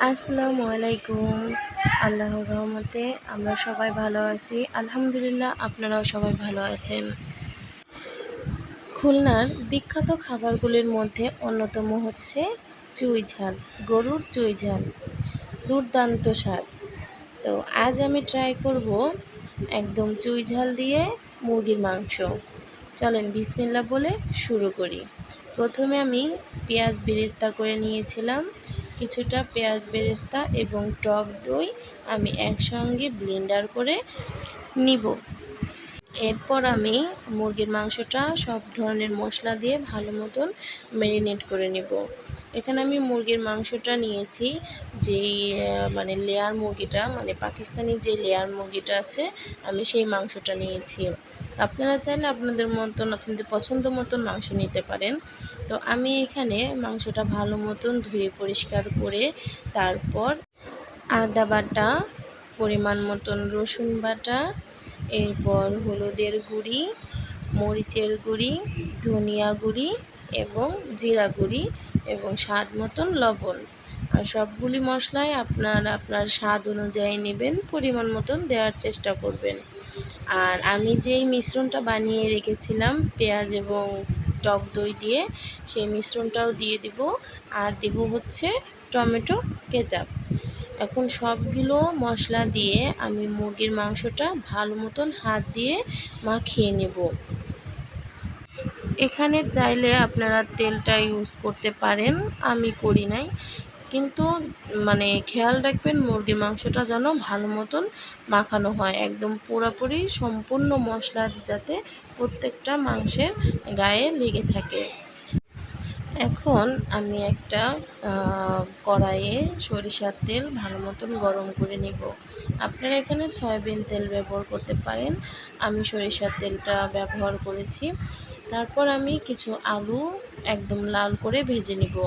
আসসালামু আলাইকুম। আল্লাহর রহমতে আমরা সবাই ভালো আছি। আলহামদুলিল্লাহ, আপনারাও সবাই ভালো আছেন। খুলনার বিখ্যাত খাবারগুলির মধ্যে অন্যতম হচ্ছে চুই ঝাল, গরুর চুই ঝাল। দুর্দান্ত স্বাদ। তো আজ আমি ট্রাই করব একদম চুই ঝাল দিয়ে মুরগির মাংস। চলেন বিসমিল্লাহ বলে শুরু করি। প্রথমে আমি পেঁয়াজ বেরেস্তা করে নিয়েছিলাম। কিছুটা পেঁয়াজ বেরেস্তা এবং টক দই আমি একসঙ্গে ব্লেন্ডার করে নিব। এরপর আমি মুরগির মাংসটা সব ধরনের মশলা দিয়ে ভালো মতন ম্যারিনেট করে নেব। এখানে আমি মুরগির মাংসটা নিয়েছি, যেই মানে লেয়ার মুরগিটা, মানে পাকিস্তানি যে লেয়ার মুরগিটা আছে, আমি সেই মাংসটা নিয়েছি। আপনারা চাইলে আপনাদের মতন, আপনাদের পছন্দ মতন মাংস নিতে পারেন। তো আমি এখানে মাংসটা ভালো মতন ধুয়ে পরিষ্কার করে তারপর আদা বাটা, পরিমাণ মতন রসুন বাটা, এরপর হলুদের গুঁড়ি, মরিচের গুঁড়ি, ধনিয়া গুঁড়ি এবং জিরা গুঁড়ি এবং স্বাদ মতন লবণ। আর সবগুলি মশলাই আপনার স্বাদ অনুযায়ী নেবেন, পরিমাণ মতন দেওয়ার চেষ্টা করবেন। আর আমি যেই মিশ্রণটা বানিয়ে রেখেছিলাম পেঁয়াজ এবং টক দই দিয়ে, সেই মিশ্রণটাও দিয়ে দিব। আর দিব হচ্ছে টমেটো কেচাপ। এখন সবগুলো মশলা দিয়ে আমি মুরগির মাংসটা ভালো মতন হাত দিয়ে মাখিয়ে নেব। এখানে চাইলে আপনারা তেলটা ইউজ করতে পারেন, আমি করি নাই। কিন্তু মানে খেয়াল রাখবেন মুরগির মাংসটা যেন ভালো মতন মাখানো হয়, একদম পুরোপুরি সম্পূর্ণ মশলা যাতে প্রত্যেকটা মাংসের গায়ে লেগে থাকে। এখন আমি একটা কড়াইয়ে সরিষার তেল ভালো মতন গরম করে নেব। আপনারা এখানে সয়াবিন তেল ব্যবহার করতে পারেন, আমি সরিষার তেলটা ব্যবহার করেছি। তারপর আমি কিছু আলু একদম লাল করে ভেজে নেব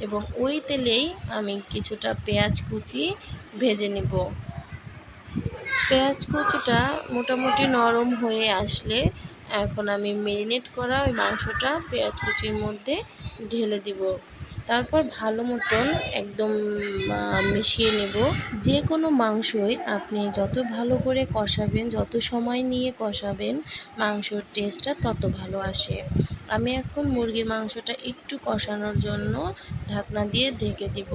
এবং ওই তেলেই আমি কিছুটা পেঁয়াজ কুচি ভেজে নেব। পেঁয়াজ কুচিটা মোটামুটি নরম হয়ে আসলে এখন আমি ম্যারিনেট করা ওই মাংসটা পেঁয়াজ কুচির মধ্যে ঢেলে দিব। তারপর ভালো মতন একদম মিশিয়ে নেব। যে কোনো মাংসই আপনি যত ভালো করে কষাবেন, যত সময় নিয়ে কষাবেন, মাংসর টেস্টটা তত ভালো আসে। আমি এখন মুরগির মাংসটা একটু কষানোর জন্য ঢাকনা দিয়ে ঢেকে দিব।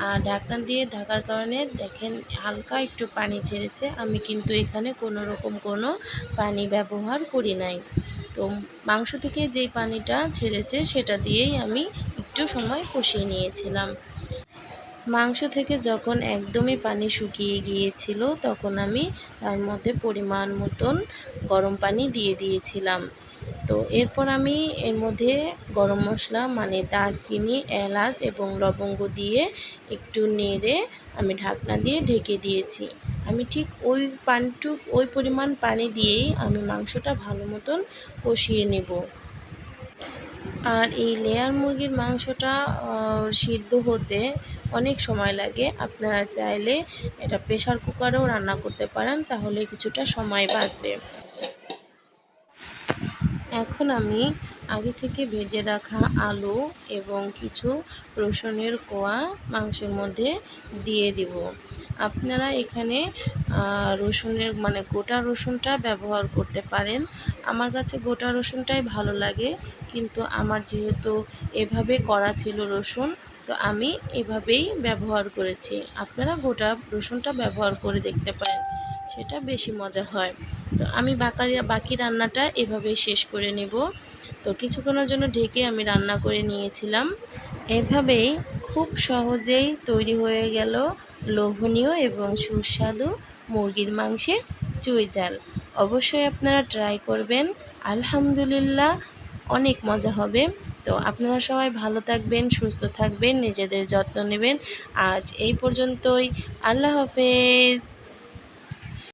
আর ঢাকনা দিয়ে ঢাকার কারণে দেখেন হালকা একটু পানি ছেড়েছে। আমি কিন্তু এখানে কোনো রকম কোনো পানি ব্যবহার করি নাই। তো মাংস থেকে যেই পানিটা ছেড়েছে সেটা দিয়েই আমি একটু সময় কষিয়ে নিয়েছিলাম। মাংস থেকে যখন একদমই পানি শুকিয়ে গিয়েছিল তখন আমি তার মধ্যে পরিমাণ মতন গরম পানি দিয়ে দিয়েছিলাম। তো এরপর আমি এর মধ্যে গরম মশলা মানে দারচিনি, এলাচ এবং লবঙ্গ দিয়ে একটু নেড়ে আমি ঢাকনা দিয়ে ঢেকে দিয়েছি। আমি ঠিক ওই পরিমাণ পানি দিয়েই আমি মাংসটা ভালো মতন কষিয়ে নেব। আর এই লেয়ার মুরগির মাংসটা সিদ্ধ হতে অনেক সময় লাগে। আপনারা চাইলে এটা প্রেসার কুকারেও রান্না করতে পারেন, তাহলে কিছুটা সময় বাঁচবে। এখন আমি আগে থেকে ভেজে রাখা আলু এবং কিছু রসুনের কোয়া মাংসের মধ্যে দিয়ে দিব। আপনারা এখানে রসুনের মানে গোটা রসুনটা ব্যবহার করতে পারেন। আমার কাছে গোটা রসুনটাই ভালো লাগে, কিন্তু আমার যেহেতু এভাবে করা ছিল রসুন, তো আমি এভাবেই ব্যবহার করেছি। আপনারা গোটা রসুনটা ব্যবহার করে দেখতে পারেন, সেটা বেশি মজা হয়। তো আমি বাকি রান্নাটা এভাবেই শেষ করে নেব। তো কিছুক্ষণের জন্য ঢেকে আমি রান্না করে নিয়েছিলাম। এভাবেই খুব সহজেই তৈরি হয়ে গেল লোভনীয় এবং সুস্বাদু মুরগির মাংসের চুই ঝাল। অবশ্যই আপনারা ট্রাই করবেন, আলহামদুলিল্লাহ অনেক মজা হবে। তো আপনারা সবাই ভালো থাকবেন, সুস্থ থাকবেন, নিজেদের যত্ন নেবেন। আজ এই পর্যন্তই। আল্লাহ হাফেজ।